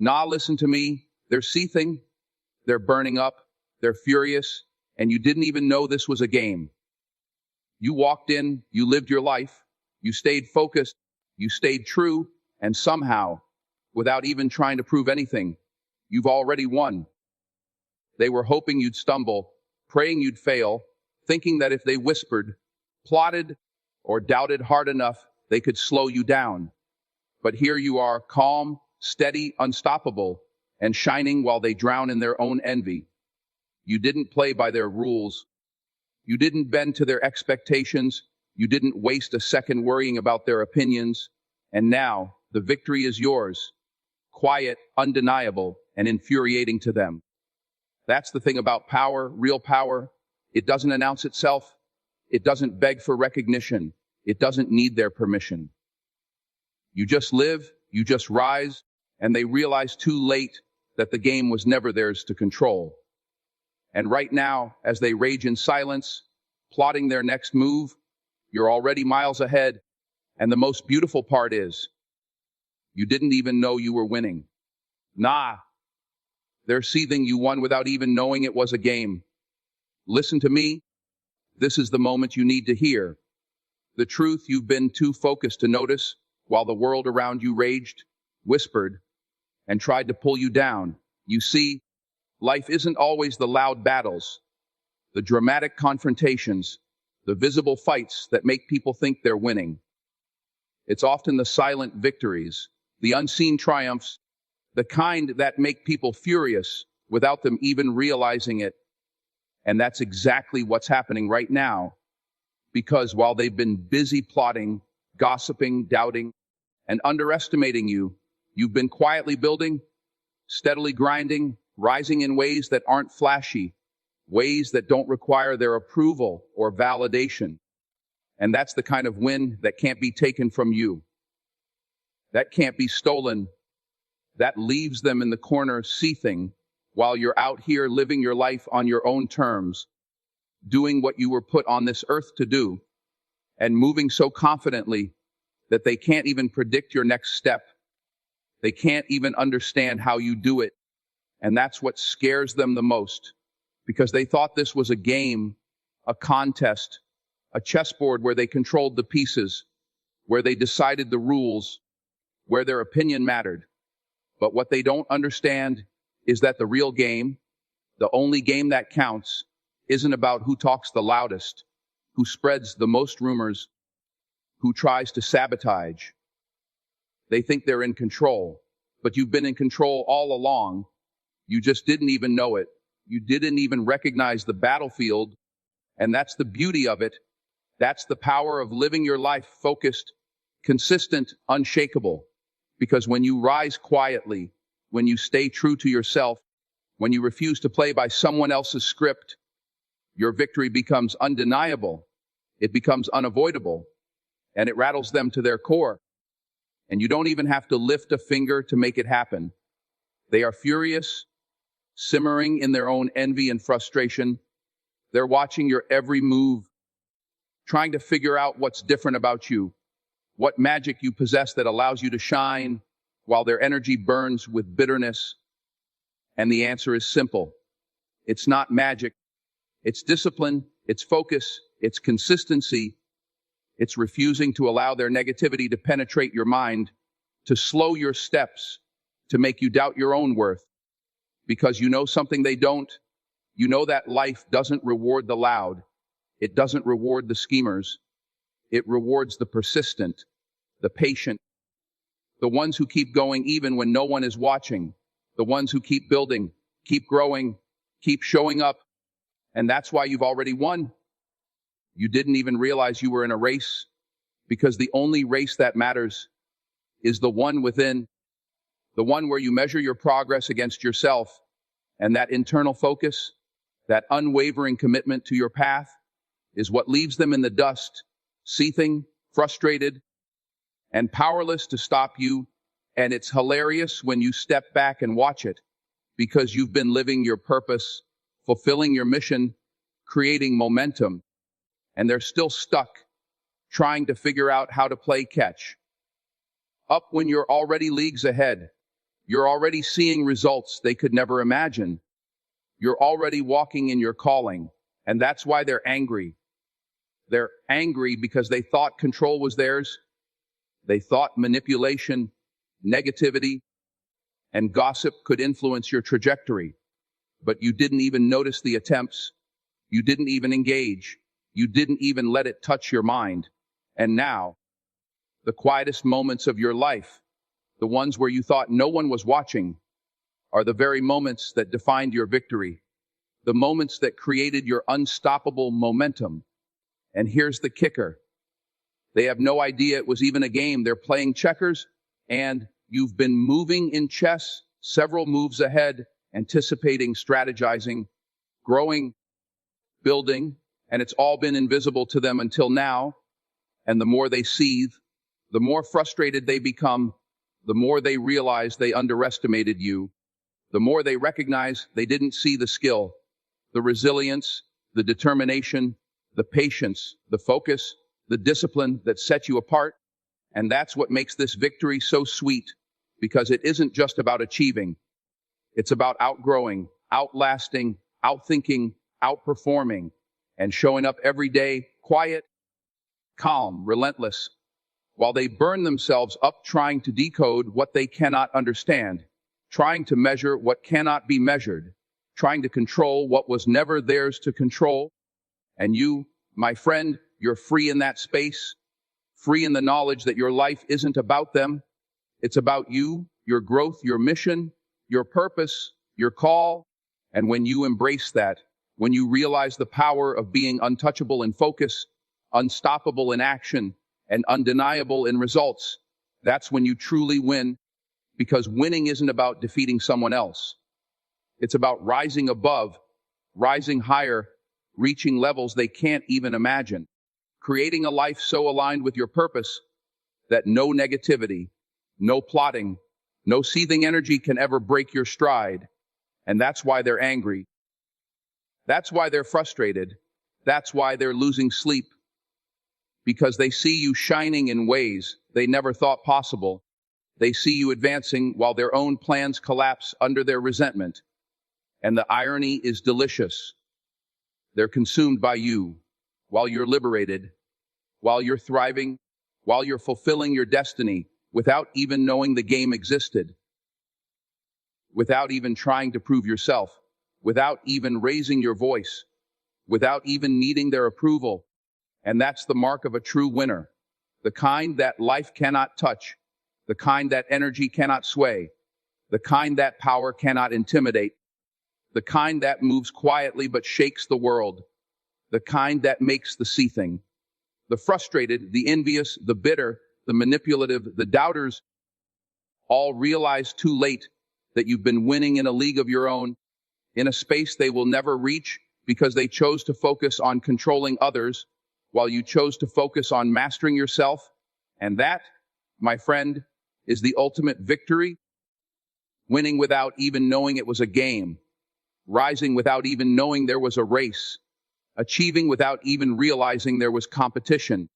Nah, listen to me. They're seething, they're burning up, they're furious, and you didn't even know this was a game. You walked in, you lived your life, you stayed focused, you stayed true, and somehow, without even trying to prove anything, you've already won. They were hoping you'd stumble, praying you'd fail, thinking that if they whispered, plotted, or doubted hard enough, they could slow you down. But here you are, calm, steady, unstoppable, and shining while they drown in their own envy. You didn't play by their rules. You didn't bend to their expectations. You didn't waste a second worrying about their opinions. And now, the victory is yours. Quiet, undeniable, and infuriating to them. That's the thing about power, real power. It doesn't announce itself. It doesn't beg for recognition. It doesn't need their permission. You just live, you just rise, and they realize too late that the game was never theirs to control. And right now, as they rage in silence, plotting their next move, you're already miles ahead. And the most beautiful part is, you didn't even know you were winning. Nah, they're seething. You won without even knowing it was a game. Listen to me. This is the moment you need to hear. The truth you've been too focused to notice while the world around you raged, whispered, and tried to pull you down. You see, life isn't always the loud battles, the dramatic confrontations, the visible fights that make people think they're winning. It's often the silent victories, the unseen triumphs, the kind that make people furious without them even realizing it. And that's exactly what's happening right now. Because while they've been busy plotting, gossiping, doubting, and underestimating you, you've been quietly building, steadily grinding, rising in ways that aren't flashy, ways that don't require their approval or validation. And that's the kind of win that can't be taken from you. That can't be stolen. That leaves them in the corner seething while you're out here living your life on your own terms, doing what you were put on this earth to do, and moving so confidently that they can't even predict your next step. They can't even understand how you do it. And that's what scares them the most, because they thought this was a game, a contest, a chessboard where they controlled the pieces, where they decided the rules, where their opinion mattered. But what they don't understand is that the real game, the only game that counts, isn't about who talks the loudest, who spreads the most rumors, who tries to sabotage. They think they're in control, but you've been in control all along. You just didn't even know it. You didn't even recognize the battlefield, and that's the beauty of it. That's the power of living your life focused, consistent, unshakable. Because when you rise quietly, when you stay true to yourself, when you refuse to play by someone else's script, your victory becomes undeniable. It becomes unavoidable, and it rattles them to their core. And you don't even have to lift a finger to make it happen. They are furious, simmering in their own envy and frustration. They're watching your every move, trying to figure out what's different about you, what magic you possess that allows you to shine while their energy burns with bitterness. And the answer is simple. It's not magic. It's discipline. It's focus. It's consistency. It's refusing to allow their negativity to penetrate your mind, to slow your steps, to make you doubt your own worth. Because you know something they don't. You know that life doesn't reward the loud. It doesn't reward the schemers. It rewards the persistent, the patient, the ones who keep going even when no one is watching, the ones who keep building, keep growing, keep showing up. And that's why you've already won. You didn't even realize you were in a race, because the only race that matters is the one within, the one where you measure your progress against yourself. And that internal focus, that unwavering commitment to your path, is what leaves them in the dust, seething, frustrated, and powerless to stop you. And it's hilarious when you step back and watch it, because you've been living your purpose, fulfilling your mission, creating momentum, and they're still stuck, trying to figure out how to play catch up when you're already leagues ahead. You're already seeing results they could never imagine. You're already walking in your calling, and that's why they're angry. They're angry because they thought control was theirs. They thought manipulation, negativity, and gossip could influence your trajectory. But you didn't even notice the attempts. You didn't even engage. You didn't even let it touch your mind. And now, the quietest moments of your life, the ones where you thought no one was watching, are the very moments that defined your victory, the moments that created your unstoppable momentum. And here's the kicker. They have no idea it was even a game. They're playing checkers, and you've been moving in chess, several moves ahead, anticipating, strategizing, growing, building, and it's all been invisible to them until now. And the more they seethe, the more frustrated they become, the more they realize they underestimated you, the more they recognize they didn't see the skill, the resilience, the determination, the patience, the focus, the discipline that set you apart. And that's what makes this victory so sweet, because it isn't just about achieving. It's about outgrowing, outlasting, outthinking, outperforming, and showing up every day, quiet, calm, relentless, while they burn themselves up trying to decode what they cannot understand, trying to measure what cannot be measured, trying to control what was never theirs to control. And you, my friend, you're free in that space, free in the knowledge that your life isn't about them. It's about you, your growth, your mission, your purpose, your call. And when you embrace that, when you realize the power of being untouchable in focus, unstoppable in action, and undeniable in results, that's when you truly win, because winning isn't about defeating someone else. It's about rising above, rising higher, reaching levels they can't even imagine, creating a life so aligned with your purpose that no negativity, no plotting, no seething energy can ever break your stride. And that's why they're angry. That's why they're frustrated. That's why they're losing sleep. Because they see you shining in ways they never thought possible. They see you advancing while their own plans collapse under their resentment. And the irony is delicious. They're consumed by you while you're liberated, while you're thriving, while you're fulfilling your destiny without even knowing the game existed, without even trying to prove yourself, without even raising your voice, without even needing their approval. And that's the mark of a true winner, the kind that life cannot touch, the kind that energy cannot sway, the kind that power cannot intimidate, the kind that moves quietly but shakes the world, the kind that makes the seething, the frustrated, the envious, the bitter, the manipulative, the doubters, all realize too late that you've been winning in a league of your own, in a space they will never reach because they chose to focus on controlling others while you chose to focus on mastering yourself. And that, my friend, is the ultimate victory. Winning without even knowing it was a game, rising without even knowing there was a race, achieving without even realizing there was competition,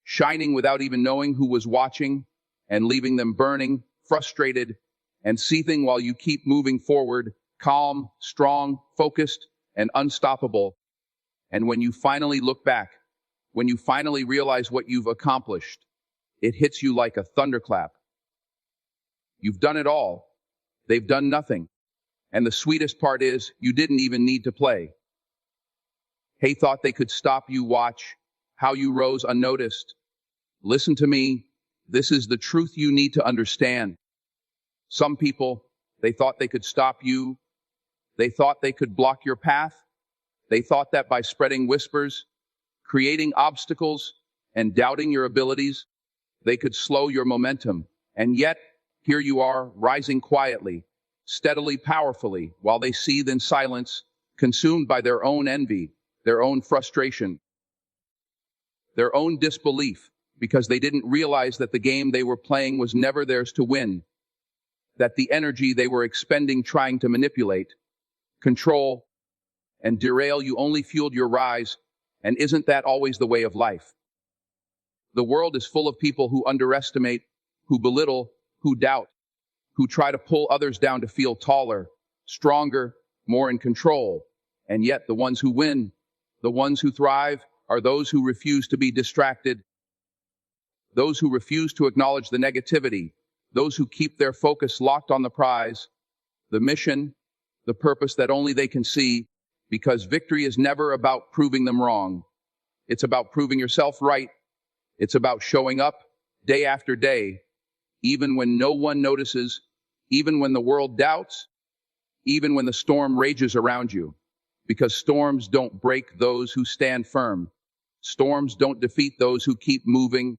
shining without even knowing who was watching, and leaving them burning, frustrated, and seething while you keep moving forward, calm, strong, focused, and unstoppable. And when you finally look back, when you finally realize what you've accomplished, it hits you like a thunderclap. You've done it all. They've done nothing. And the sweetest part is, you didn't even need to play. They thought they could stop you. Watch how you rose unnoticed. Listen to me. This is the truth you need to understand. Some people, they thought they could stop you. They thought they could block your path. They thought that by spreading whispers, creating obstacles, and doubting your abilities, they could slow your momentum. And yet, here you are, rising quietly, steadily, powerfully, while they seethe in silence, consumed by their own envy, their own frustration, their own disbelief, because they didn't realize that the game they were playing was never theirs to win, that the energy they were expending trying to manipulate, control, and derail you only fueled your rise. And isn't that always the way of life? The world is full of people who underestimate, who belittle, who doubt, who try to pull others down to feel taller, stronger, more in control. And yet the ones who win, the ones who thrive, are those who refuse to be distracted, those who refuse to acknowledge the negativity, those who keep their focus locked on the prize, the mission, the purpose that only they can see, because victory is never about proving them wrong. It's about proving yourself right. It's about showing up day after day, even when no one notices, even when the world doubts, even when the storm rages around you. Because storms don't break those who stand firm. Storms don't defeat those who keep moving.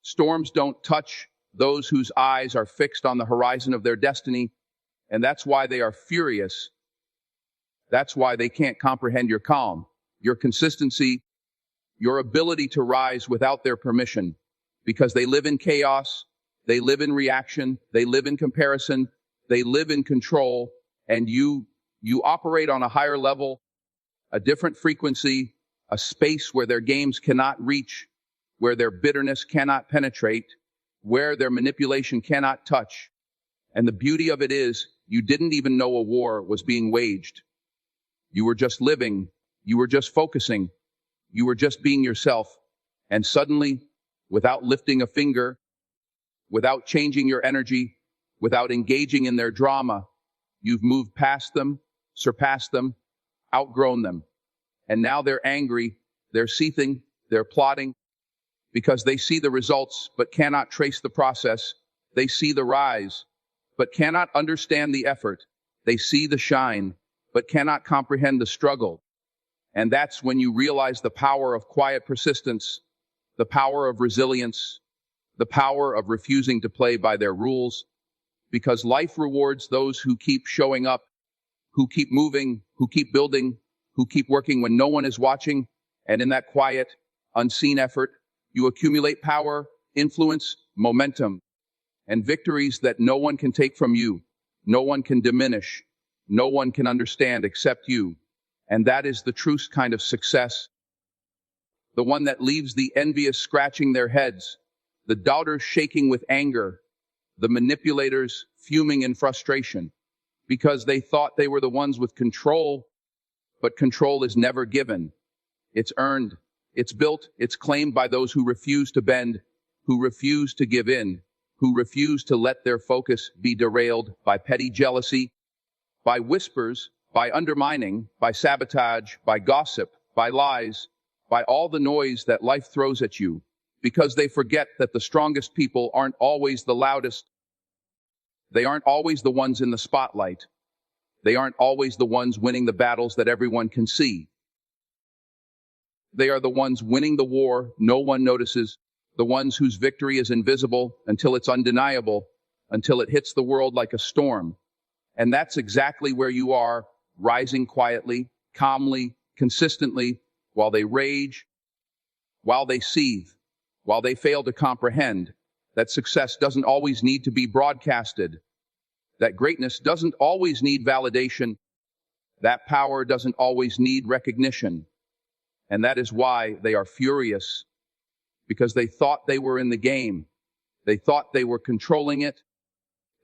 Storms don't touch those whose eyes are fixed on the horizon of their destiny. And that's why they are furious. That's why they can't comprehend your calm, your consistency, your ability to rise without their permission. Because they live in chaos, they live in reaction, they live in comparison, they live in control, and you operate on a higher level, a different frequency, a space where their games cannot reach, where their bitterness cannot penetrate, where their manipulation cannot touch. And the beauty of it is, you didn't even know a war was being waged. You were just living, you were just focusing, you were just being yourself. And suddenly, without lifting a finger, without changing your energy, without engaging in their drama, you've moved past them, surpassed them, outgrown them. And now they're angry, they're seething, they're plotting, because they see the results but cannot trace the process. They see the rise, but cannot understand the effort. They see the shine, but cannot comprehend the struggle. And that's when you realize the power of quiet persistence, the power of resilience, the power of refusing to play by their rules, because life rewards those who keep showing up, who keep moving, who keep building, who keep working when no one is watching. And in that quiet, unseen effort, you accumulate power, influence, momentum, and victories that no one can take from you, no one can diminish, no one can understand except you. And that is the true kind of success, the one that leaves the envious scratching their heads, the doubters shaking with anger, the manipulators fuming in frustration, because they thought they were the ones with control. But control is never given. It's earned, it's built, it's claimed by those who refuse to bend, who refuse to give in, who refuse to let their focus be derailed by petty jealousy, by whispers, by undermining, by sabotage, by gossip, by lies, by all the noise that life throws at you, because they forget that the strongest people aren't always the loudest. They aren't always the ones in the spotlight. They aren't always the ones winning the battles that everyone can see. They are the ones winning the war no one notices, the ones whose victory is invisible until it's undeniable, until it hits the world like a storm. And that's exactly where you are, rising quietly, calmly, consistently, while they rage, while they seethe, while they fail to comprehend that success doesn't always need to be broadcasted, that greatness doesn't always need validation, that power doesn't always need recognition. And that is why they are furious, because they thought they were in the game. They thought they were controlling it.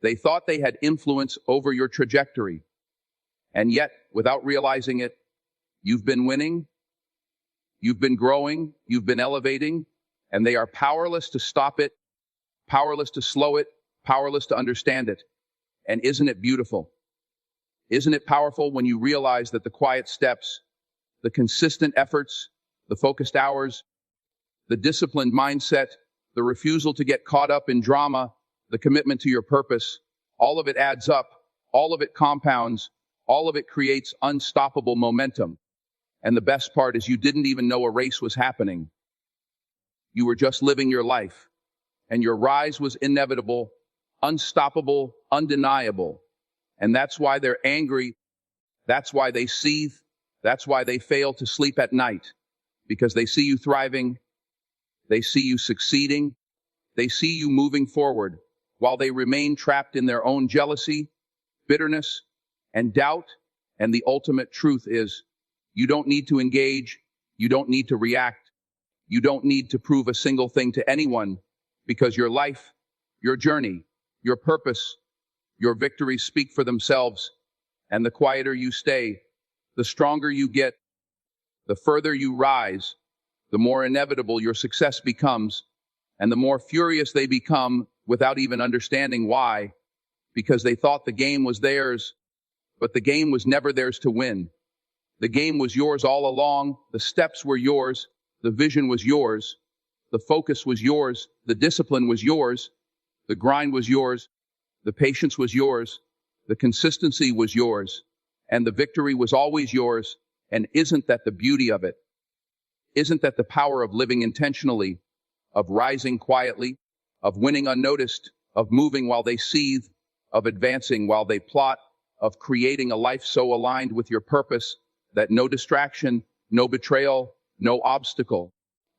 They thought they had influence over your trajectory. And yet, without realizing it, you've been winning, you've been growing, you've been elevating, and they are powerless to stop it, powerless to slow it, powerless to understand it. And isn't it beautiful? Isn't it powerful when you realize that the quiet steps, the consistent efforts, the focused hours, the disciplined mindset, the refusal to get caught up in drama, the commitment to your purpose, all of it adds up, all of it compounds, all of it creates unstoppable momentum. And the best part is you didn't even know a race was happening. You were just living your life, and your rise was inevitable, unstoppable, undeniable. And that's why they're angry. That's why they seethe. That's why they fail to sleep at night, because they see you thriving. They see you succeeding. They see you moving forward, while they remain trapped in their own jealousy, bitterness, and doubt. And the ultimate truth is, you don't need to engage. You don't need to react. You don't need to prove a single thing to anyone, because your life, your journey, your purpose, Your victories speak for themselves, and the quieter you stay, the stronger you get, the further you rise, the more inevitable your success becomes, and the more furious they become without even understanding why, because they thought the game was theirs, but the game was never theirs to win. The game was yours all along, the steps were yours, the vision was yours, the focus was yours, the discipline was yours, the grind was yours, the patience was yours, the consistency was yours, and the victory was always yours. And isn't that the beauty of it? Isn't that the power of living intentionally, of rising quietly, of winning unnoticed, of moving while they seethe, of advancing while they plot, of creating a life so aligned with your purpose that no distraction, no betrayal, no obstacle,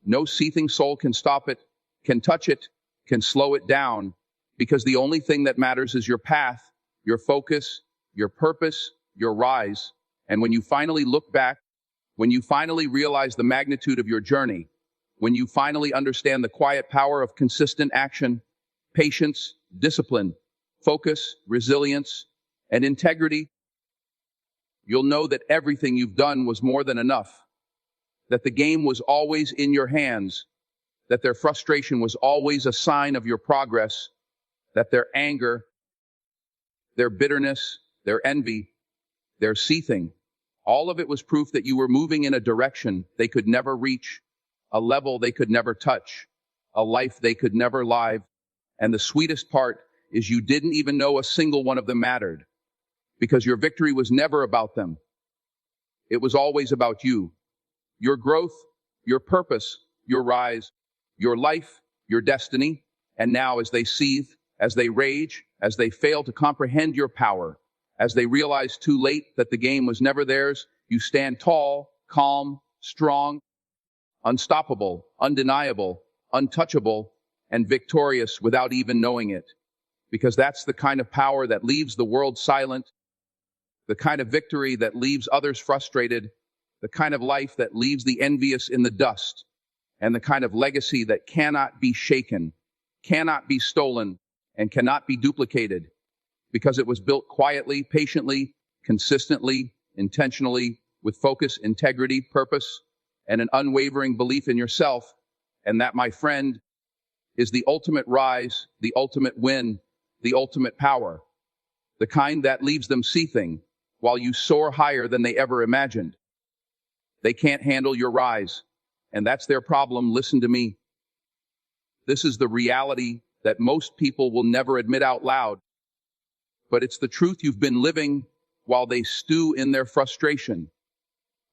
no seething soul can stop it, can touch it, can slow it down, because the only thing that matters is your path, your focus, your purpose, your rise. And when you finally look back, when you finally realize the magnitude of your journey, when you finally understand the quiet power of consistent action, patience, discipline, focus, resilience, and integrity, you'll know that everything you've done was more than enough, that the game was always in your hands, that their frustration was always a sign of your progress, that their anger, their bitterness, their envy, their seething, all of it was proof that you were moving in a direction they could never reach, a level they could never touch, a life they could never live. And the sweetest part is you didn't even know a single one of them mattered, because your victory was never about them. It was always about you, your growth, your purpose, your rise, your life, your destiny. And now as they seethe, as they rage, as they fail to comprehend your power, as they realize too late that the game was never theirs, you stand tall, calm, strong, unstoppable, undeniable, untouchable, and victorious without even knowing it. Because that's the kind of power that leaves the world silent, the kind of victory that leaves others frustrated, the kind of life that leaves the envious in the dust, and the kind of legacy that cannot be shaken, cannot be stolen, and cannot be duplicated, because it was built quietly, patiently, consistently, intentionally, with focus, integrity, purpose, and an unwavering belief in yourself. And that, my friend, is the ultimate rise, the ultimate win, the ultimate power, the kind that leaves them seething while you soar higher than they ever imagined. They can't handle your rise, and that's their problem. Listen to me. This is the reality that most people will never admit out loud, but it's the truth you've been living while they stew in their frustration.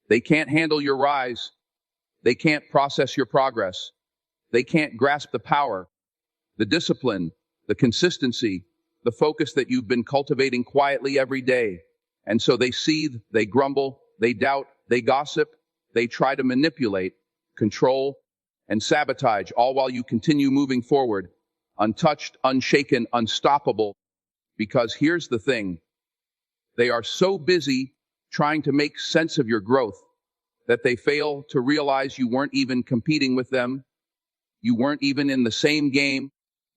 They can't handle your rise. They can't process your progress. They can't grasp the power, the discipline, the consistency, the focus that you've been cultivating quietly every day. And so they seethe, they grumble, they doubt, they gossip, they try to manipulate, control, and sabotage, all while you continue moving forward, untouched, unshaken, unstoppable. Because here's the thing, they are so busy trying to make sense of your growth that they fail to realize you weren't even competing with them. You weren't even in the same game.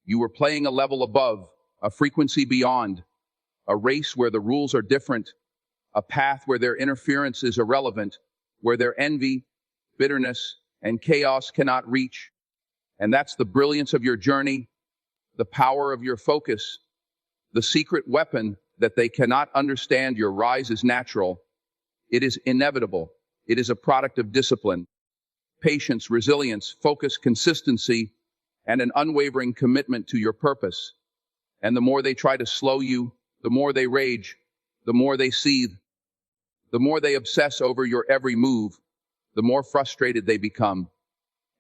You were playing a level above, a frequency beyond, a race where the rules are different, a path where their interference is irrelevant, where their envy, bitterness, and chaos cannot reach. And that's the brilliance of your journey, the power of your focus, the secret weapon that they cannot understand. Your rise is natural. It is inevitable. It is a product of discipline, patience, resilience, focus, consistency, and an unwavering commitment to your purpose. And the more they try to slow you, the more they rage, the more they seethe, the more they obsess over your every move, the more frustrated they become.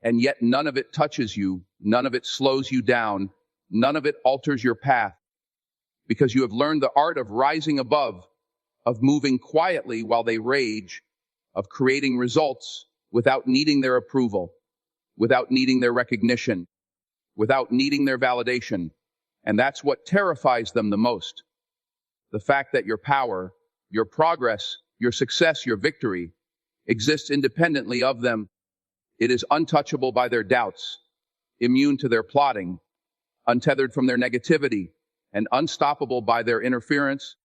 And yet none of it touches you, none of it slows you down, none of it alters your path, because you have learned the art of rising above, of moving quietly while they rage, of creating results without needing their approval, without needing their recognition, without needing their validation. And that's what terrifies them the most. The fact that your power, your progress, your success, your victory exists independently of them. It is untouchable by their doubts, immune to their plotting, untethered from their negativity, and unstoppable by their interference.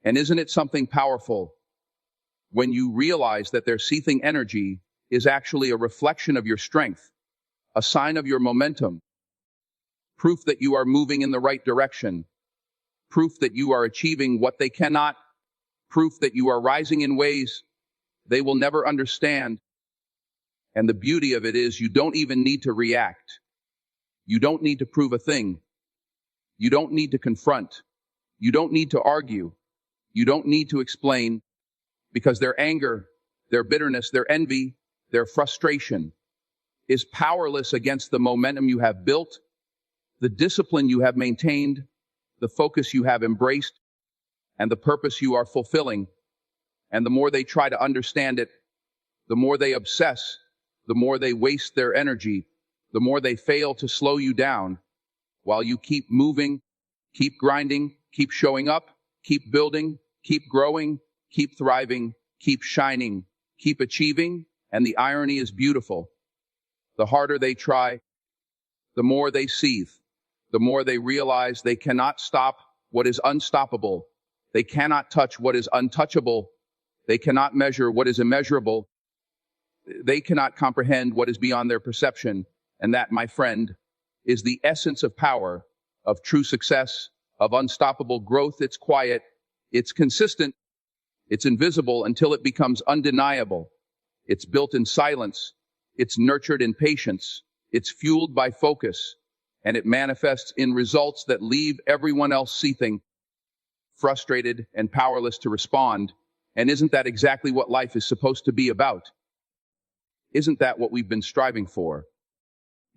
And isn't it something powerful when you realize that their seething energy is actually a reflection of your strength, a sign of your momentum, proof that you are moving in the right direction, proof that you are achieving what they cannot, proof that you are rising in ways they will never understand. And the beauty of it is you don't even need to react. You don't need to prove a thing. You don't need to confront. You don't need to argue. You don't need to explain, because their anger, their bitterness, their envy, their frustration is powerless against the momentum you have built, the discipline you have maintained, the focus you have embraced, and the purpose you are fulfilling. And the more they try to understand it, the more they obsess, the more they waste their energy, the more they fail to slow you down, while you keep moving, keep grinding, keep showing up, keep building, keep growing, keep thriving, keep shining, keep achieving. And the irony is beautiful. The harder they try, the more they seethe, the more they realize they cannot stop what is unstoppable. They cannot touch what is untouchable. They cannot measure what is immeasurable. They cannot comprehend what is beyond their perception. And that, my friend, is the essence of power, of true success, of unstoppable growth. It's quiet, it's consistent, it's invisible until it becomes undeniable. It's built in silence, it's nurtured in patience, it's fueled by focus, and it manifests in results that leave everyone else seething, frustrated, and powerless to respond. And isn't that exactly what life is supposed to be about? Isn't that what we've been striving for?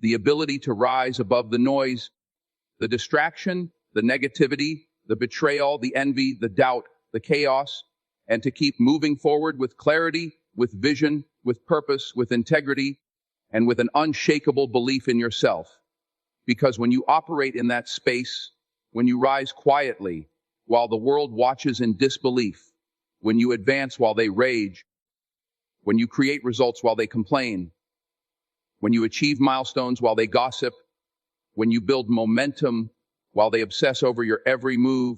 The ability to rise above the noise, the distraction, the negativity, the betrayal, the envy, the doubt, the chaos, and to keep moving forward with clarity, with vision, with purpose, with integrity, and with an unshakable belief in yourself. Because when you operate in that space, when you rise quietly while the world watches in disbelief, when you advance while they rage, when you create results while they complain, when you achieve milestones while they gossip, when you build momentum while they obsess over your every move,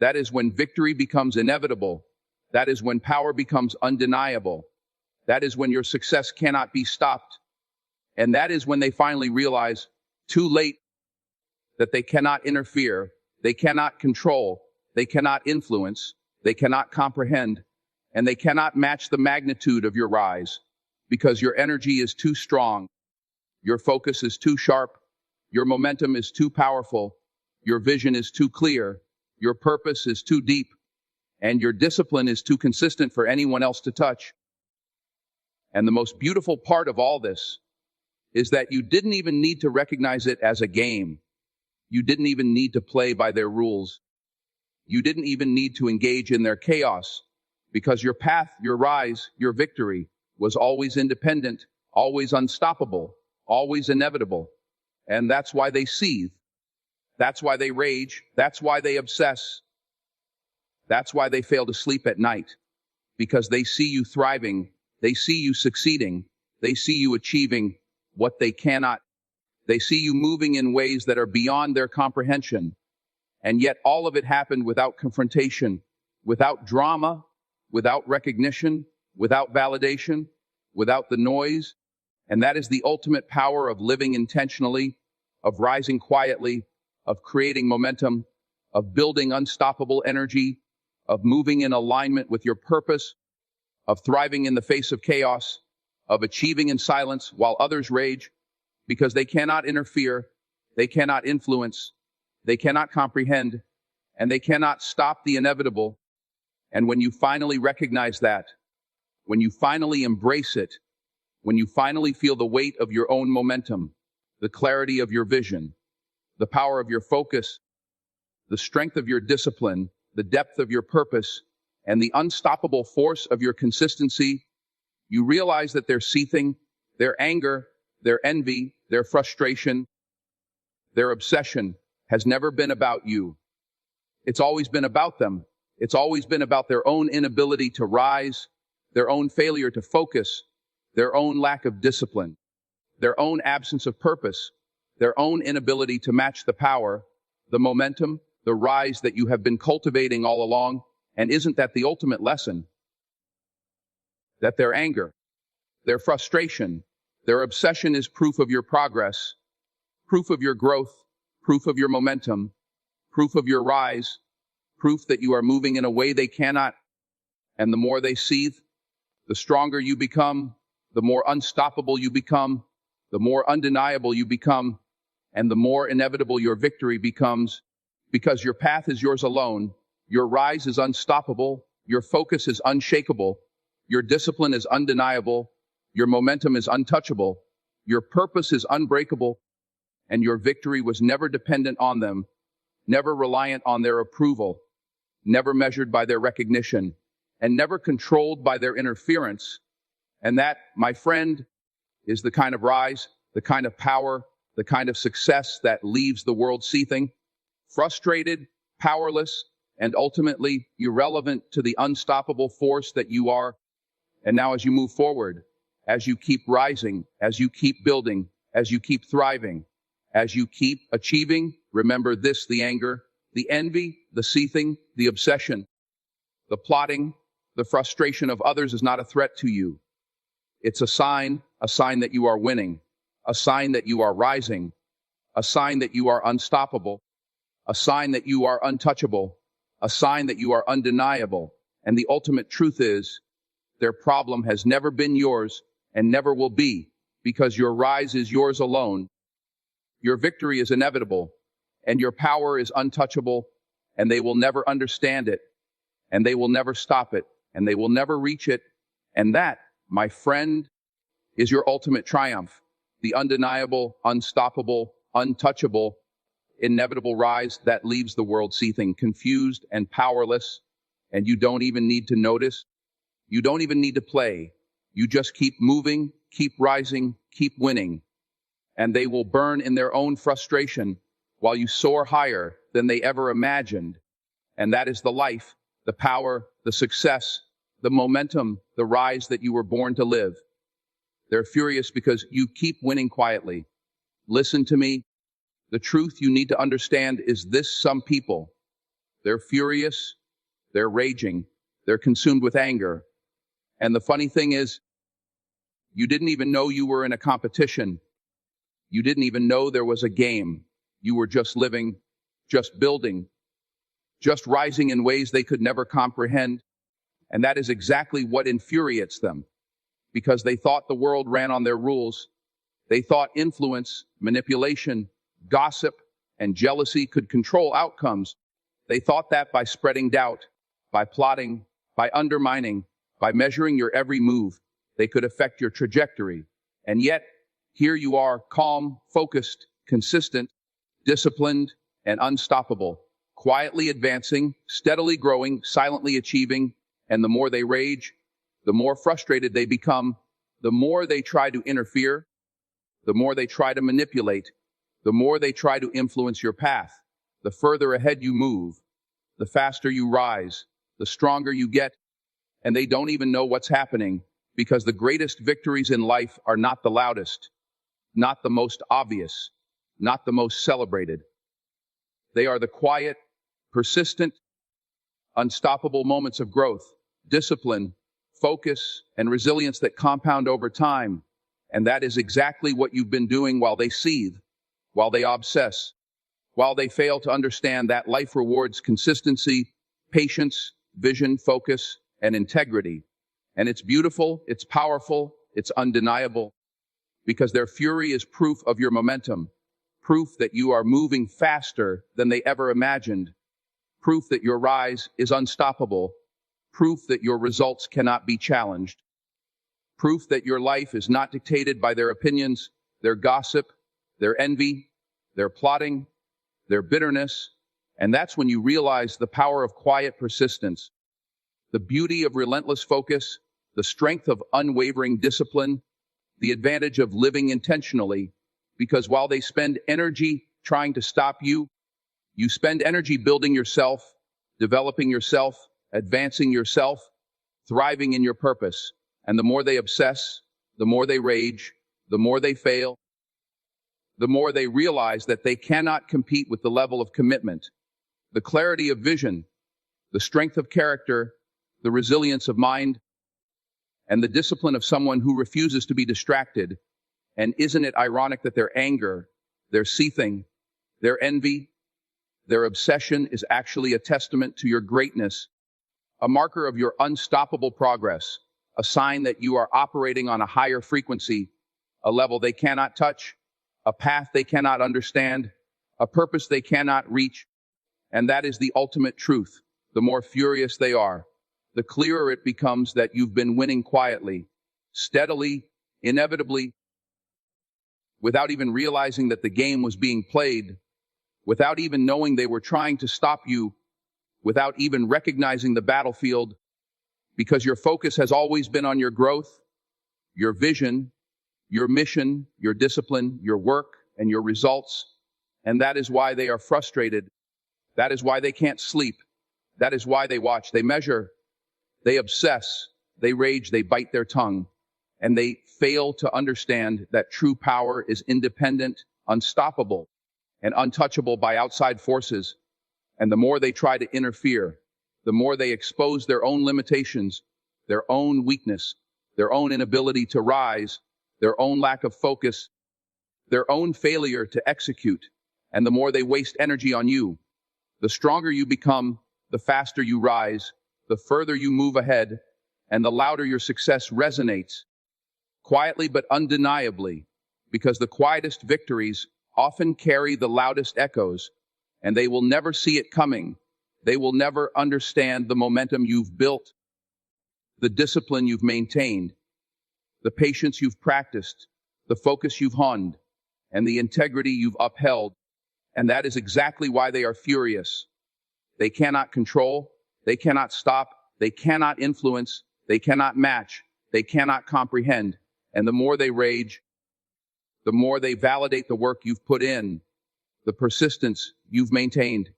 that is when victory becomes inevitable. That is when power becomes undeniable. That is when your success cannot be stopped. And that is when they finally realize, too late, that they cannot interfere, they cannot control, they cannot influence, they cannot comprehend, and they cannot match the magnitude of your rise, because your energy is too strong, your focus is too sharp, your momentum is too powerful, your vision is too clear, your purpose is too deep, and your discipline is too consistent for anyone else to touch. And the most beautiful part of all this is that you didn't even need to recognize it as a game. You didn't even need to play by their rules. You didn't even need to engage in their chaos, because your path, your rise, your victory was always independent, always unstoppable, always inevitable. And that's why they seethe. That's why they rage. That's why they obsess. That's why they fail to sleep at night, because they see you thriving. They see you succeeding. They see you achieving what they cannot. They see you moving in ways that are beyond their comprehension. And yet all of it happened without confrontation, without drama, without recognition, without validation, without the noise. And that is the ultimate power of living intentionally, of rising quietly, of creating momentum, of building unstoppable energy, of moving in alignment with your purpose, of thriving in the face of chaos, of achieving in silence while others rage, because they cannot interfere, they cannot influence, they cannot comprehend, and they cannot stop the inevitable. And when you finally recognize that, when you finally embrace it, when you finally feel the weight of your own momentum, the clarity of your vision, the power of your focus, the strength of your discipline, the depth of your purpose, and the unstoppable force of your consistency, you realize that their seething, their anger, their envy, their frustration, their obsession has never been about you. It's always been about them. It's always been about their own inability to rise, their own failure to focus, their own lack of discipline, their own absence of purpose, their own inability to match the power, the momentum, the rise that you have been cultivating all along. And isn't that the ultimate lesson? That their anger, their frustration, their obsession is proof of your progress, proof of your growth, proof of your momentum, proof of your rise, proof that you are moving in a way they cannot. And the more they seethe, the stronger you become, the more unstoppable you become, the more undeniable you become, and the more inevitable your victory becomes, because your path is yours alone, your rise is unstoppable, your focus is unshakable, your discipline is undeniable, your momentum is untouchable, your purpose is unbreakable, and your victory was never dependent on them, never reliant on their approval, never measured by their recognition, and never controlled by their interference. And that, my friend, is the kind of rise, the kind of power, the kind of success that leaves the world seething, frustrated, powerless, and ultimately irrelevant to the unstoppable force that you are. And now as you move forward, as you keep rising, as you keep building, as you keep thriving, as you keep achieving, remember this: the anger, the envy, the seething, the obsession, the plotting, the frustration of others is not a threat to you. It's a sign that you are winning, a sign that you are rising, a sign that you are unstoppable, a sign that you are untouchable, a sign that you are undeniable. And the ultimate truth is, their problem has never been yours and never will be, because your rise is yours alone. Your victory is inevitable, and your power is untouchable, and they will never understand it, and they will never stop it, and they will never reach it. And that, my friend, is your ultimate triumph, the undeniable, unstoppable, untouchable, inevitable rise that leaves the world seething, confused and powerless. And you don't even need to notice. You don't even need to play. You just keep moving, keep rising, keep winning. And they will burn in their own frustration while you soar higher than they ever imagined. And that is the life, the power, the success, the momentum, the rise that you were born to live. They're furious because you keep winning quietly. Listen to me. The truth you need to understand is this: some people, they're furious, they're raging, they're consumed with anger. And the funny thing is, you didn't even know you were in a competition. You didn't even know there was a game. You were just living, just building, just rising in ways they could never comprehend. And that is exactly what infuriates them, because they thought the world ran on their rules. They thought influence, manipulation, gossip, and jealousy could control outcomes. They thought that by spreading doubt, by plotting, by undermining, by measuring your every move, they could affect your trajectory. And yet, here you are, calm, focused, consistent, disciplined, and unstoppable, quietly advancing, steadily growing, silently achieving. And the more they rage, the more frustrated they become, the more they try to interfere, the more they try to manipulate, the more they try to influence your path. The further ahead you move, the faster you rise, the stronger you get, and they don't even know what's happening, because the greatest victories in life are not the loudest, not the most obvious, not the most celebrated. They are the quiet, persistent, unstoppable moments of growth, discipline, focus, and resilience that compound over time. And that is exactly what you've been doing while they seethe, while they obsess, while they fail to understand that life rewards consistency, patience, vision, focus, and integrity. And it's beautiful, it's powerful, it's undeniable, because their fury is proof of your momentum, proof that you are moving faster than they ever imagined, proof that your rise is unstoppable, proof that your results cannot be challenged, proof that your life is not dictated by their opinions, their gossip, their envy, their plotting, their bitterness. And that's when you realize the power of quiet persistence, the beauty of relentless focus, the strength of unwavering discipline, the advantage of living intentionally. Because while they spend energy trying to stop you, you spend energy building yourself, developing yourself, advancing yourself, thriving in your purpose. And the more they obsess, the more they rage, the more they fail, the more they realize that they cannot compete with the level of commitment, the clarity of vision, the strength of character, the resilience of mind, and the discipline of someone who refuses to be distracted. And isn't it ironic that their anger, their seething, their envy, their obsession is actually a testament to your greatness, a marker of your unstoppable progress, a sign that you are operating on a higher frequency, a level they cannot touch, a path they cannot understand, a purpose they cannot reach. And that is the ultimate truth. The more furious they are, the clearer it becomes that you've been winning quietly, steadily, inevitably, without even realizing that the game was being played, without even knowing they were trying to stop you, without even recognizing the battlefield, because your focus has always been on your growth, your vision, your mission, your discipline, your work, and your results. And that is why they are frustrated. That is why they can't sleep. That is why they watch, they measure, they obsess, they rage, they bite their tongue, and they fail to understand that true power is independent, unstoppable, and untouchable by outside forces. And the more they try to interfere, the more they expose their own limitations, their own weakness, their own inability to rise, their own lack of focus, their own failure to execute, and the more they waste energy on you. The stronger you become, the faster you rise, the further you move ahead, and the louder your success resonates, quietly but undeniably, because the quietest victories often carry the loudest echoes, and they will never see it coming. They will never understand the momentum you've built, the discipline you've maintained, the patience you've practiced, the focus you've honed, and the integrity you've upheld. And that is exactly why they are furious. They cannot control, they cannot stop, they cannot influence, they cannot match, they cannot comprehend. And the more they rage, the more they validate the work you've put in, the persistence you've maintained,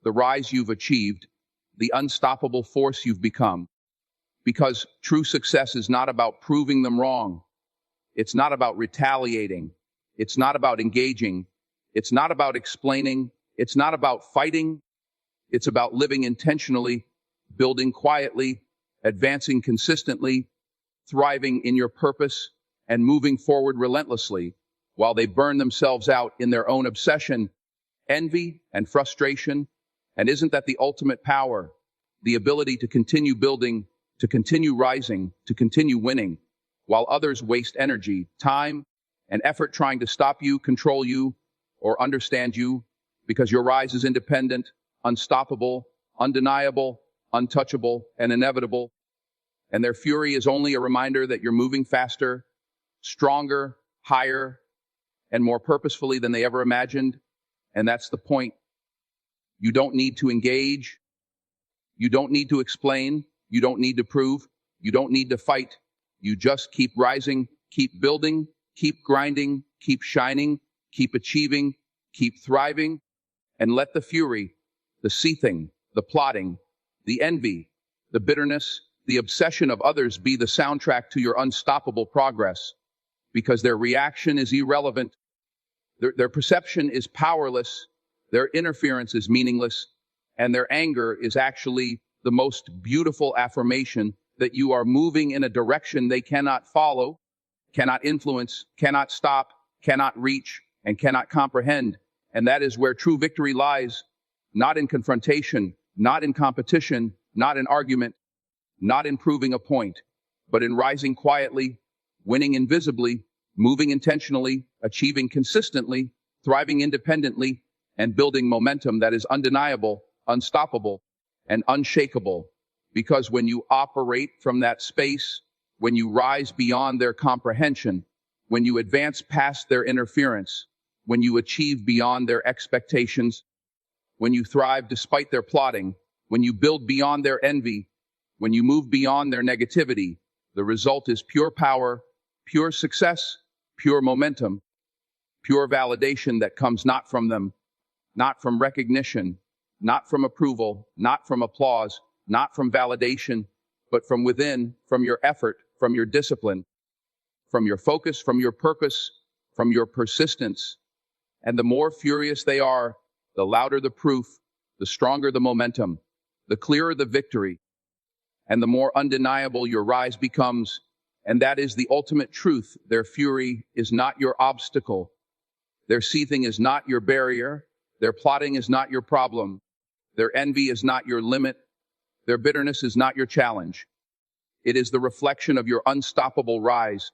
the rise you've achieved, the unstoppable force you've become. Because true success is not about proving them wrong. It's not about retaliating. It's not about engaging. It's not about explaining. It's not about fighting. It's about living intentionally, building quietly, advancing consistently, thriving in your purpose, and moving forward relentlessly while they burn themselves out in their own obsession, envy, and frustration. And isn't that the ultimate power? The ability to continue building, to continue rising, to continue winning, while others waste energy, time, and effort trying to stop you, control you, or understand you, because your rise is independent, unstoppable, undeniable, untouchable, and inevitable. And their fury is only a reminder that you're moving faster, stronger, higher, and more purposefully than they ever imagined. And that's the point. You don't need to engage. You don't need to explain. You don't need to prove. You don't need to fight. You just keep rising, keep building, keep grinding, keep shining, keep achieving, keep thriving, and let the fury, the seething, the plotting, the envy, the bitterness, the obsession of others be the soundtrack to your unstoppable progress, because their reaction is irrelevant, their perception is powerless, their interference is meaningless, and their anger is actually the most beautiful affirmation that you are moving in a direction they cannot follow, cannot influence, cannot stop, cannot reach, and cannot comprehend. And that is where true victory lies, not in confrontation, not in competition, not in argument, not in proving a point, but in rising quietly, winning invisibly, moving intentionally, achieving consistently, thriving independently, and building momentum that is undeniable, unstoppable, and unshakable. Because when you operate from that space, when you rise beyond their comprehension, when you advance past their interference, when you achieve beyond their expectations, when you thrive despite their plotting, when you build beyond their envy, when you move beyond their negativity, the result is pure power, pure success, pure momentum, pure validation that comes not from them, not from recognition, not from approval, not from applause, not from validation, but from within, from your effort, from your discipline, from your focus, from your purpose, from your persistence. And the more furious they are, the louder the proof, the stronger the momentum, the clearer the victory, and the more undeniable your rise becomes. And that is the ultimate truth. Their fury is not your obstacle. Their seething is not your barrier. Their plotting is not your problem. Their envy is not your limit. Their bitterness is not your challenge. It is the reflection of your unstoppable rise,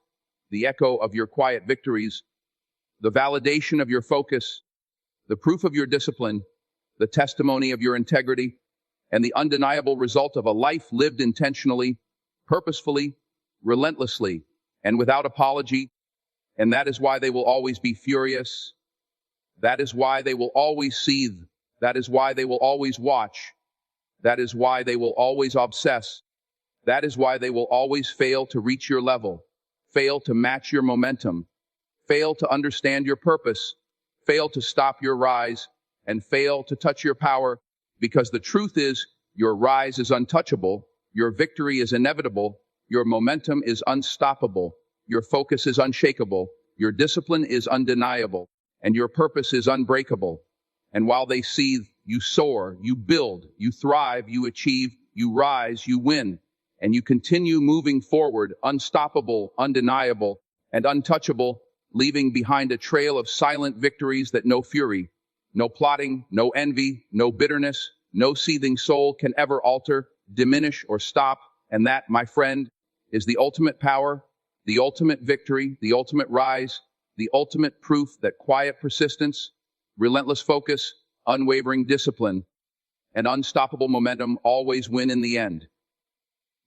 the echo of your quiet victories, the validation of your focus, the proof of your discipline, the testimony of your integrity, and the undeniable result of a life lived intentionally, purposefully, relentlessly, and without apology. And that is why they will always be furious. That is why they will always seethe. That is why they will always watch. That is why they will always obsess. That is why they will always fail to reach your level, fail to match your momentum, fail to understand your purpose, fail to stop your rise, and fail to touch your power, because the truth is, your rise is untouchable, your victory is inevitable, your momentum is unstoppable, your focus is unshakable, your discipline is undeniable, and your purpose is unbreakable. And while they seethe, you soar, you build, you thrive, you achieve, you rise, you win, and you continue moving forward, unstoppable, undeniable, and untouchable, leaving behind a trail of silent victories that no fury, no plotting, no envy, no bitterness, no seething soul can ever alter, diminish, or stop. And that, my friend, is the ultimate power, the ultimate victory, the ultimate rise, the ultimate proof that quiet persistence, relentless focus, unwavering discipline, and unstoppable momentum always win in the end.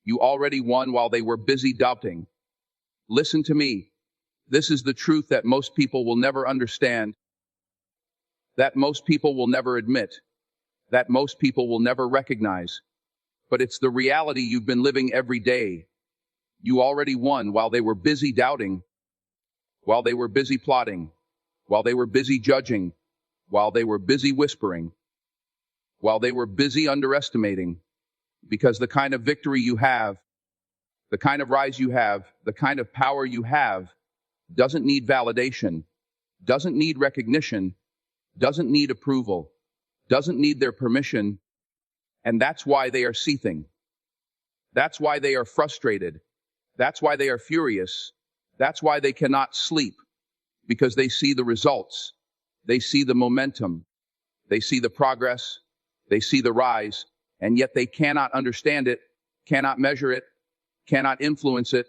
You already won while they were busy doubting. Listen to me. This is the truth that most people will never understand, that most people will never admit, that most people will never recognize. But it's the reality you've been living every day. You already won while they were busy doubting, while they were busy plotting, while they were busy judging, while they were busy whispering, while they were busy underestimating. Because the kind of victory you have, the kind of rise you have, the kind of power you have, doesn't need validation, doesn't need recognition, doesn't need approval, doesn't need their permission. And that's why they are seething. That's why they are frustrated. That's why they are furious. That's why they cannot sleep. Because they see the results. They see the momentum. They see the progress. They see the rise. And yet they cannot understand it, cannot measure it, cannot influence it,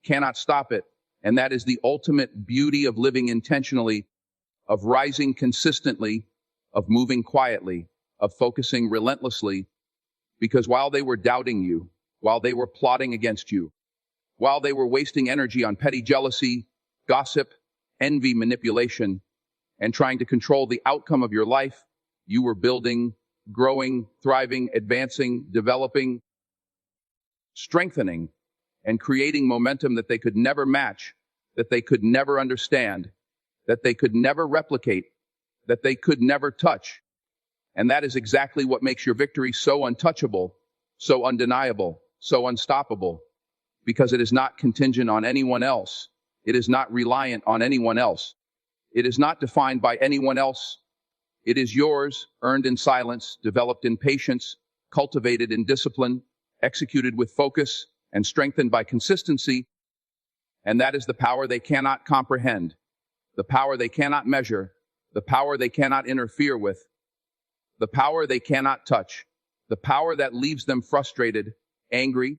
cannot stop it. And that is the ultimate beauty of living intentionally, of rising consistently, of moving quietly, of focusing relentlessly. Because while they were doubting you, while they were plotting against you, while they were wasting energy on petty jealousy, gossip, envy, manipulation, and trying to control the outcome of your life, you were building, growing, thriving, advancing, developing, strengthening, and creating momentum that they could never match, that they could never understand, that they could never replicate, that they could never touch. And that is exactly what makes your victory so untouchable, so undeniable, so unstoppable, because it is not contingent on anyone else. It is not reliant on anyone else. It is not defined by anyone else. It is yours, earned in silence, developed in patience, cultivated in discipline, executed with focus, and strengthened by consistency. And that is the power they cannot comprehend, the power they cannot measure, the power they cannot interfere with, the power they cannot touch, the power that leaves them frustrated, angry,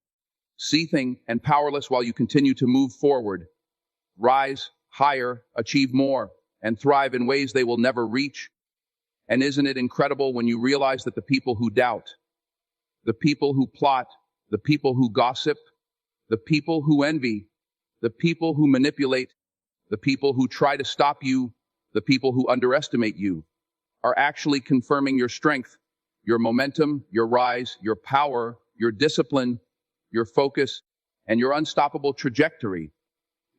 seething, and powerless while you continue to move forward, rise higher, achieve more, and thrive in ways they will never reach. And isn't it incredible when you realize that the people who doubt, the people who plot, the people who gossip, the people who envy, the people who manipulate, the people who try to stop you, the people who underestimate you, are actually confirming your strength, your momentum, your rise, your power, your discipline, your focus, and your unstoppable trajectory.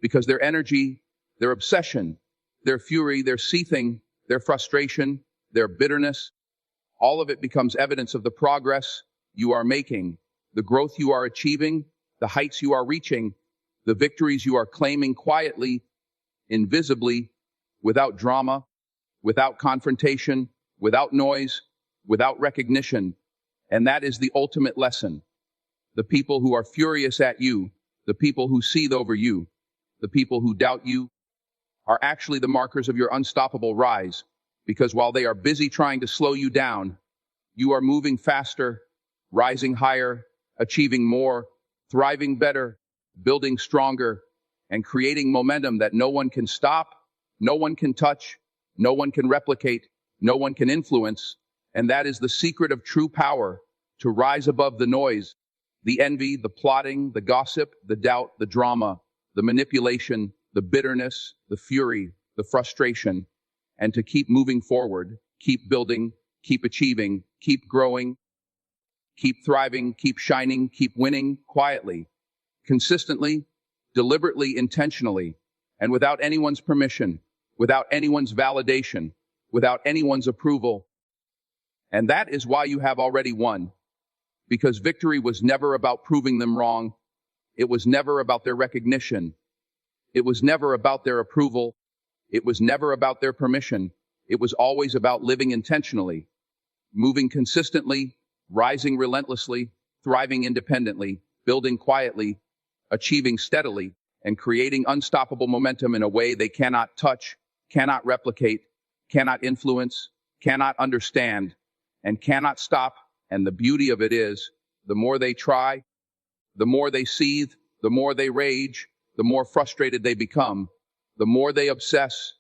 Because their energy, their obsession, their fury, their seething, their frustration, their bitterness, all of it becomes evidence of the progress you are making, the growth you are achieving, the heights you are reaching, the victories you are claiming quietly, invisibly, without drama, without confrontation, without noise, without recognition. And that is the ultimate lesson. The people who are furious at you, the people who seethe over you, the people who doubt you, are actually the markers of your unstoppable rise, because while they are busy trying to slow you down, you are moving faster, rising higher, achieving more, thriving better, building stronger, and creating momentum that no one can stop, no one can touch, no one can replicate, no one can influence. And that is the secret of true power, to rise above the noise, the envy, the plotting, the gossip, the doubt, the drama, the manipulation, the bitterness, the fury, the frustration, and to keep moving forward, keep building, keep achieving, keep growing, keep thriving, keep shining, keep winning quietly, consistently, deliberately, intentionally, and without anyone's permission, without anyone's validation, without anyone's approval. And that is why you have already won, because victory was never about proving them wrong. It was never about their recognition. It was never about their approval. It was never about their permission. It was always about living intentionally, moving consistently, rising relentlessly, thriving independently, building quietly, achieving steadily, and creating unstoppable momentum in a way they cannot touch, cannot replicate, cannot influence, cannot understand, and cannot stop. And the beauty of it is, the more they try, the more they seethe, the more they rage, the more frustrated they become, the more they obsess,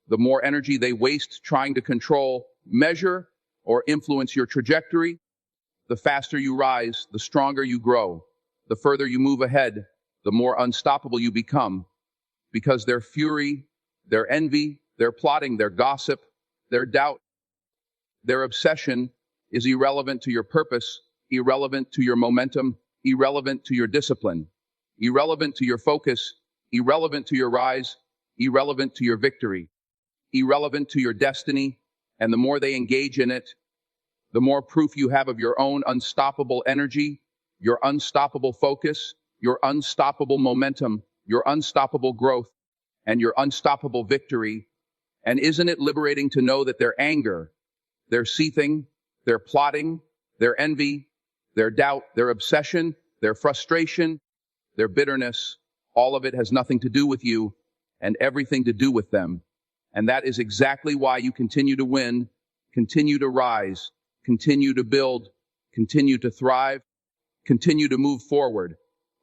the more energy they waste trying to control, measure, or influence your trajectory. The faster you rise, the stronger you grow, the further you move ahead, the more unstoppable you become, because their fury, their envy, their plotting, their gossip, their doubt, their obsession is irrelevant to your purpose, irrelevant to your momentum, irrelevant to your discipline, irrelevant to your focus, irrelevant to your rise, irrelevant to your victory, irrelevant to your destiny. And the more they engage in it, the more proof you have of your own unstoppable energy, your unstoppable focus, your unstoppable momentum, your unstoppable growth, and your unstoppable victory. And isn't it liberating to know that their anger, their seething, their plotting, their envy, their doubt, their obsession, their frustration, their bitterness, all of it has nothing to do with you and everything to do with them. And that is exactly why you continue to win, continue to rise, continue to build, continue to thrive, continue to move forward,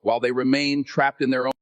while they remain trapped in their own